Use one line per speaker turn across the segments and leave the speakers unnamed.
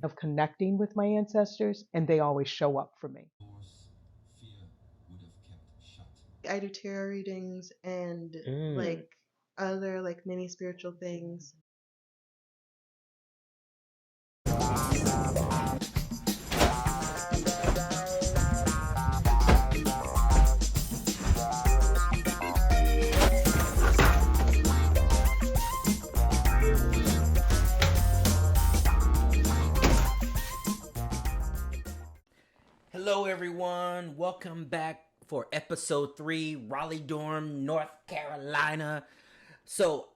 of connecting with my ancestors, and they always show up for me.
I do tarot readings and
Mm.
like other like mini spiritual things.
Hello, everyone. Welcome back for episode 3, Raleigh, Durham, North Carolina. So,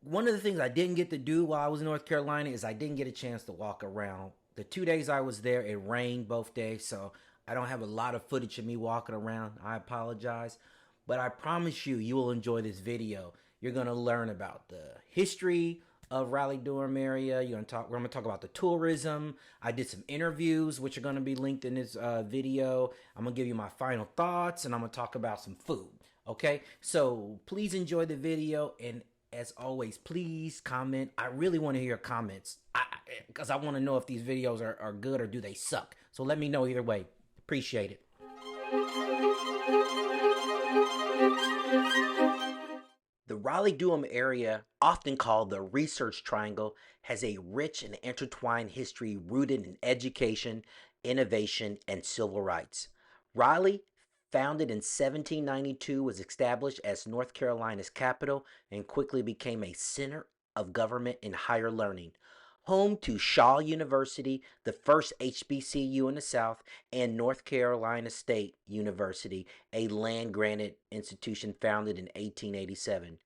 one of the things I didn't get to do while I was in North Carolina is I didn't get a chance to walk around. The 2 days I was there, it rained both days, so I don't have a lot of footage of me walking around. I apologize. But I promise you, you will enjoy this video. You're going to learn about the history of Raleigh Durham area. We're going to talk about the tourism. I did some interviews, which are going to be linked in this video. I'm going to give you my final thoughts, and I'm going to talk about some food. Okay, so please enjoy the video, and as always, please comment. I really want to hear your comments because I want to know if these videos are good or do they suck. So let me know either way. Appreciate it. The Raleigh-Durham area, often called the Research Triangle, has a rich and intertwined history rooted in education, innovation, and civil rights. Raleigh, founded in 1792, was established as North Carolina's capital and quickly became a center of government and higher learning. Home to Shaw University, the first HBCU in the South, and North Carolina State University, a land granted institution founded in 1887.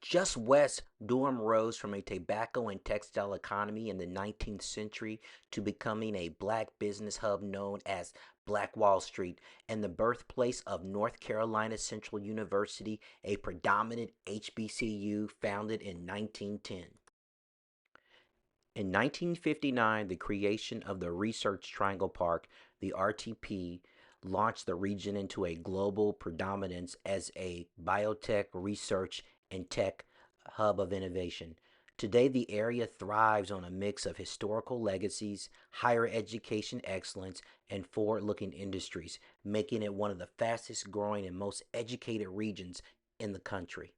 Just west, Durham rose from a tobacco and textile economy in the 19th century to becoming a black business hub known as Black Wall Street and the birthplace of North Carolina Central University, a predominant HBCU founded in 1910. In 1959, the creation of the Research Triangle Park, the RTP, launched the region into a global predominance as a biotech research and tech hub of innovation. Today, the area thrives on a mix of historical legacies, higher education excellence, and forward looking industries, making it one of the fastest growing and most educated regions in the country.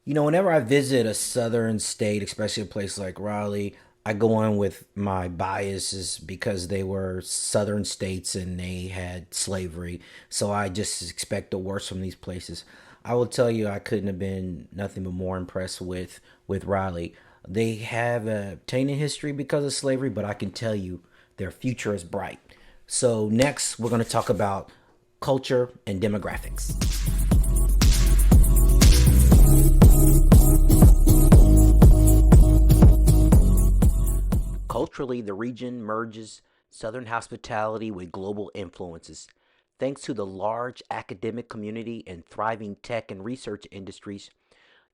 Whenever I visit a southern state, especially a place like Raleigh, I go on with my biases because they were southern states and they had slavery. So I just expect the worst from these places. I will tell you, I couldn't have been nothing but more impressed with Raleigh. They have a tainted history because of slavery, but I can tell you their future is bright. So next, we're going to talk about culture and demographics. Culturally, the region merges Southern hospitality with global influences. Thanks to the large academic community and thriving tech and research industries,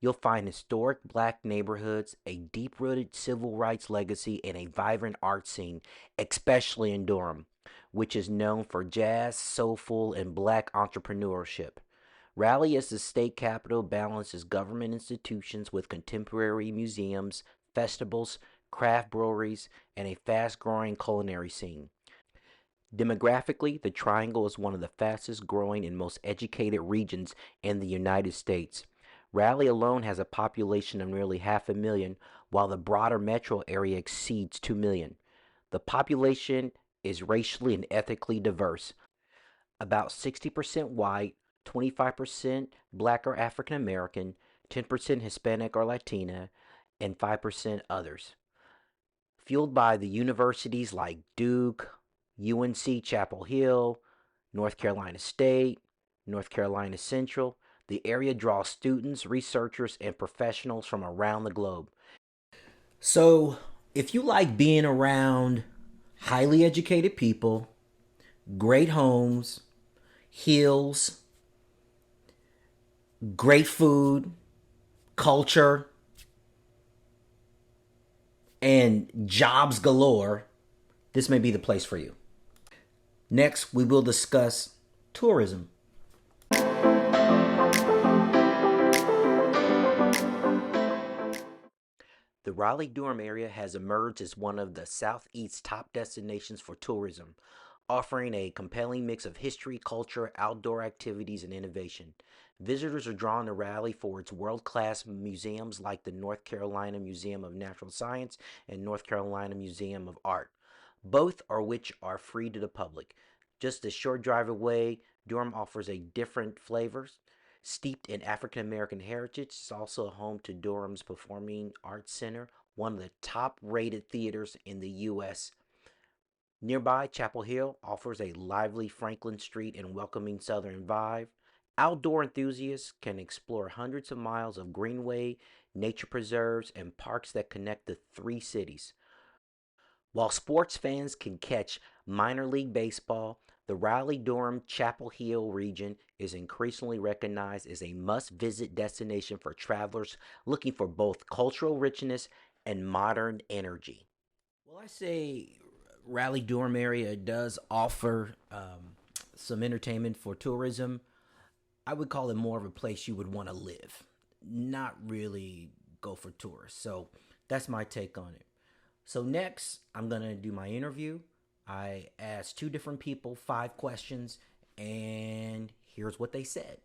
you'll find historic black neighborhoods, a deep rooted civil rights legacy, and a vibrant art scene, especially in Durham, which is known for jazz, soulful, and black entrepreneurship. Raleigh, as the state capital, balances government institutions with contemporary museums, festivals, craft breweries, and a fast growing culinary scene. Demographically, the Triangle is one of the fastest growing and most educated regions in the United States. Raleigh alone has a population of nearly 500,000, while the broader metro area exceeds 2 million. The population is racially and ethnically diverse, about 60% white, 25% black or African American, 10% Hispanic or Latina, and 5% others. Fueled by the universities like Duke, UNC Chapel Hill, North Carolina State, North Carolina Central, the area draws students, researchers, and professionals from around the globe. So, if you like being around highly educated people, great homes, hills, great food, culture, and jobs galore, this may be the place for you. Next, we will discuss tourism. The Raleigh-Durham area has emerged as one of the Southeast's top destinations for tourism, offering a compelling mix of history, culture, outdoor activities, and innovation. Visitors are drawn to Raleigh for its world-class museums like the North Carolina Museum of Natural Science and North Carolina Museum of Art, both are which are free to the public. Just a short drive away, Durham offers a different flavors. Steeped in African American heritage, it's also home to Durham's Performing Arts Center, one of the top rated theaters in the U.S. Nearby, Chapel Hill offers a lively Franklin Street and welcoming southern vibe. Outdoor enthusiasts can explore hundreds of miles of greenway, nature preserves, and parks that connect the three cities. While sports fans can catch minor league baseball, the Raleigh Durham Chapel Hill region is increasingly recognized as a must visit destination for travelers looking for both cultural richness and modern energy. Well, I say Raleigh Durham area does offer some entertainment for tourism. I would call it more of a place you would want to live, not really go for tourists. So that's my take on it. So next, I'm gonna do my interview. I asked two different people 5 questions, and here's what they said.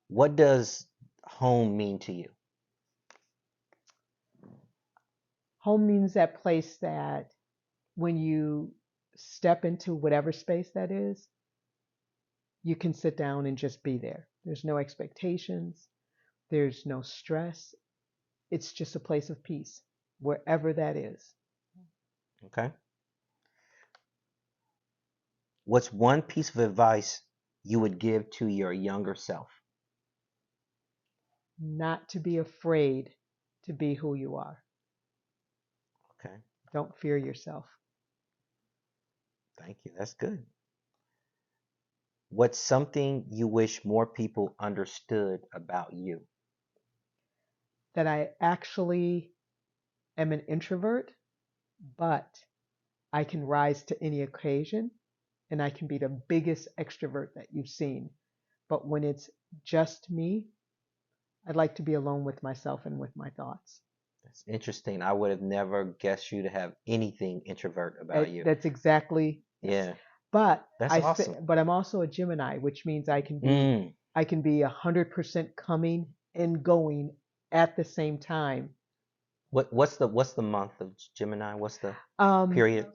What does home mean to you?
Home means that place that when you step into whatever space that is, you can sit down and just be there. There's no expectations, there's no stress. It's just a place of peace, wherever that is.
Okay. What's one piece of advice you would give to your younger self?
Not to be afraid to be who you are.
Okay.
Don't fear yourself.
Thank you. That's good. What's something you wish more people understood about you?
That I actually am an introvert, but I can rise to any occasion and I can be the biggest extrovert that you've seen. But when it's just me, I'd like to be alone with myself and with my thoughts.
That's interesting. I would have never guessed you to have anything introvert about you.
That's exactly.
Yeah.
But
That's awesome.
but I'm also a Gemini, which means I can be 100% coming and going at the same time.
What's the month of Gemini? What's the
Um,
period?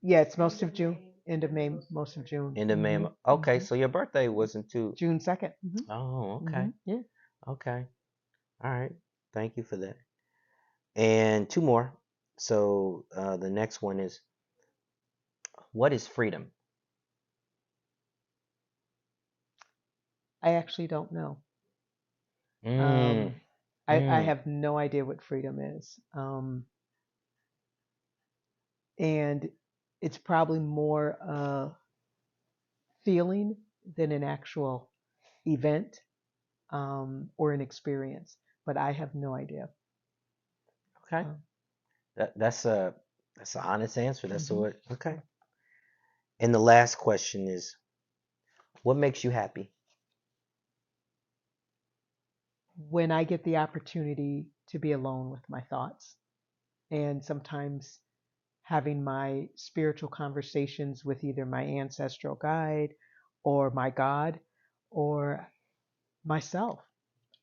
yeah, it's most of June, end of May, most of June.
End of May. Okay, so your birthday wasn't too.
June 2nd.
Oh, okay.
Yeah.
Okay. All right. Thank you for that. And two more. So the next one is, what is freedom?
I actually don't know.
Mm.
I have no idea what freedom is. And it's probably more a feeling than an actual event or an experience. But I have no idea.
Okay. That's an honest answer. That's what. Okay. And the last question is, what makes you happy?
When I get the opportunity to be alone with my thoughts, and sometimes having my spiritual conversations with either my ancestral guide or my God or myself.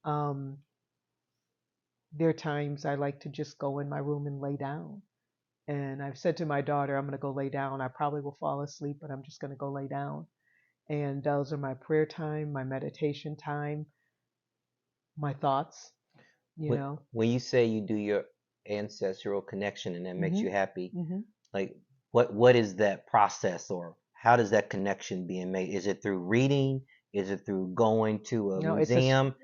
Um, there are times I like to just go in my room and lay down. And I've said to my daughter, I'm going to go lay down. I probably will fall asleep, but I'm just going to go lay down. And those are my prayer time, my meditation time, my thoughts,
When you say you do your ancestral connection and that makes you happy, like what is that process, or how does that connection being made? Is it through reading? Is it through going to a museum?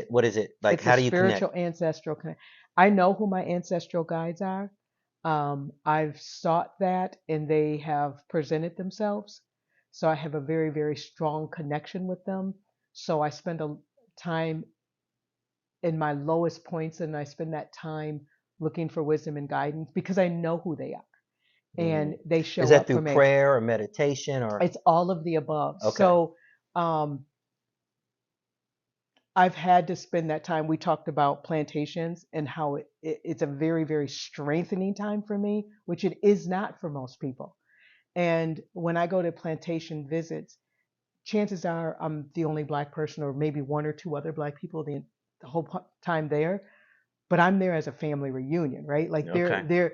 What is it like? How do you connect?
Spiritual ancestral connect. I know who my ancestral guides are. I've sought that and they have presented themselves. So I have a very, very strong connection with them. So I spend a time in my lowest points and I spend that time looking for wisdom and guidance because I know who they are. And they show
Is that
up
through
for me.
prayer or meditation, or
It's all of the above.
Okay.
So Um, I've had to spend that time. We talked about plantations and how it's a very, very strengthening time for me, which it is not for most people. And when I go to plantation visits, chances are I'm the only black person, or maybe one or two other black people the whole time there. But I'm there as a family reunion, right? Like
Okay.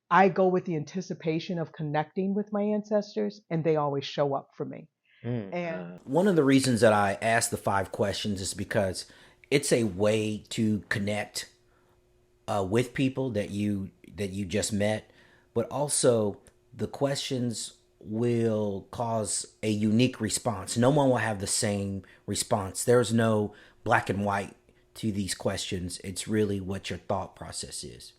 I go with the anticipation of connecting with my ancestors, and they always show up for me. And
One of the reasons that I asked the 5 questions is because it's a way to connect with people that you just met, but also the questions will cause a unique response. No one will have the same response. There's no black and white to these questions. It's really what your thought process is.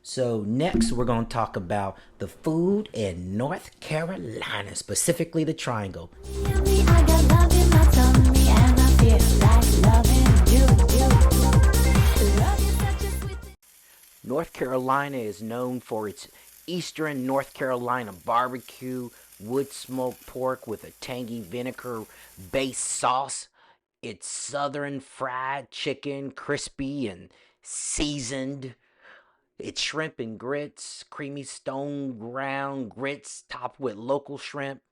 So next we're going to talk about the food in North Carolina, specifically the Triangle.
I got love in my tummy and I feel like loving you. Love is such a sweet thing.
North Carolina is known for its Eastern North Carolina barbecue, wood smoked pork with a tangy vinegar based sauce. It's Southern fried chicken, crispy and seasoned. It's shrimp and grits, creamy stone ground grits topped with local shrimp.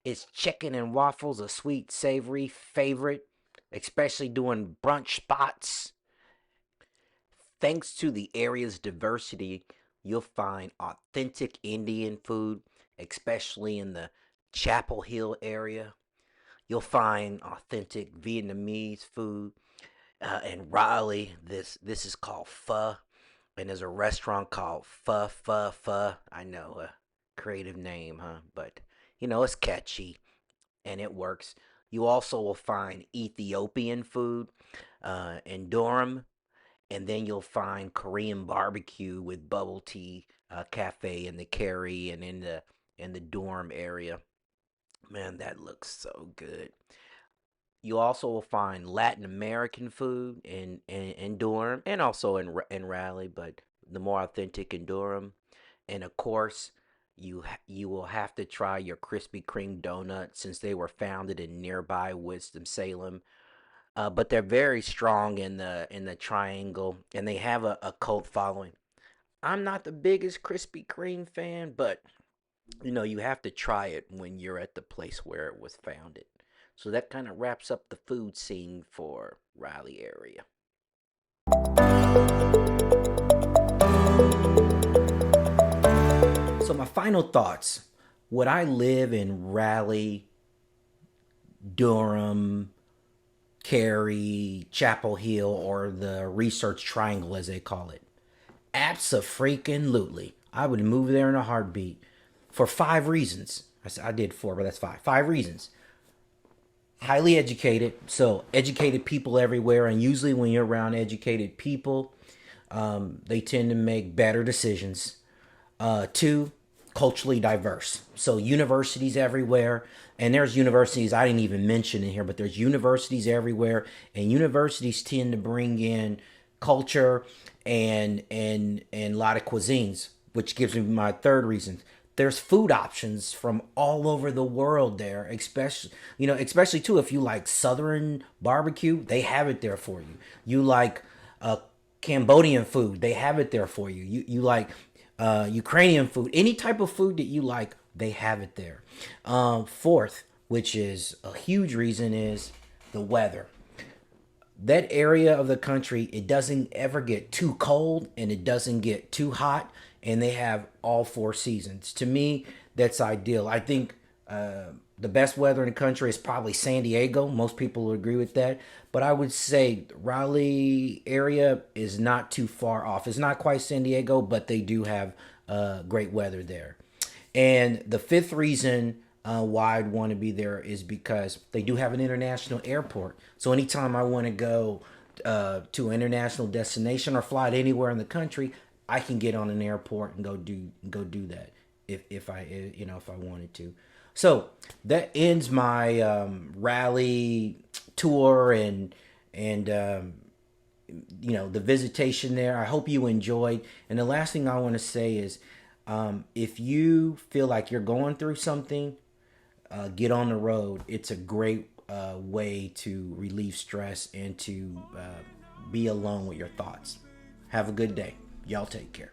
It's chicken and waffles, a sweet, savory favorite, especially during brunch spots. Thanks to the area's diversity, you'll find authentic Indian food, especially in the Chapel Hill area. You'll find authentic Vietnamese food in Raleigh. This is called pho, and there's a restaurant called Pho Pho Pho. I know, a creative name, huh? But it's catchy and it works. You also will find Ethiopian food in Durham, and then you'll find Korean barbecue with bubble tea cafe in the Cary and in the Durham area. Man, that looks so good. You also will find Latin American food in Durham and also in Raleigh, but the more authentic in Durham. And of course, you will have to try your Krispy Kreme donuts since they were founded in nearby Winston-Salem. But they're very strong in the Triangle, and they have a cult following. I'm not the biggest Krispy Kreme fan, but you have to try it when you're at the place where it was founded. So that kind of wraps up the food scene for Raleigh area. So my final thoughts. Would I live in Raleigh, Durham, Cary, Chapel Hill, or the Research Triangle as they call it? Abso-freaking-lutely. I would move there in a heartbeat for 5 reasons. I did 4, but that's 5. 5 reasons. Highly educated, so educated people everywhere, and usually when you're around educated people, they tend to make better decisions. 2, culturally diverse, so universities everywhere, and there's universities I didn't even mention in here, but there's universities everywhere, and universities tend to bring in culture and a lot of cuisines, which gives me my 3rd reason. There's food options from all over the world there, especially too if you like Southern barbecue, they have it there for you. You like Cambodian food, they have it there for you. You like Ukrainian food, any type of food that you like, they have it there. 4th, which is a huge reason, is the weather. That area of the country, it doesn't ever get too cold and it doesn't get too hot, and they have all 4 seasons. To me, that's ideal. I think the best weather in the country is probably San Diego. Most people would agree with that. But I would say Raleigh area is not too far off. It's not quite San Diego, but they do have great weather there. And the 5th reason why I'd want to be there is because they do have an international airport. So anytime I want to go to an international destination or fly to anywhere in the country, I can get on an airport and go do that if I wanted to. So that ends my Raleigh tour and the visitation there. I hope you enjoyed. And the last thing I want to say is, if you feel like you're going through something, get on the road. It's a great way to relieve stress and to be alone with your thoughts. Have a good day. Y'all take care.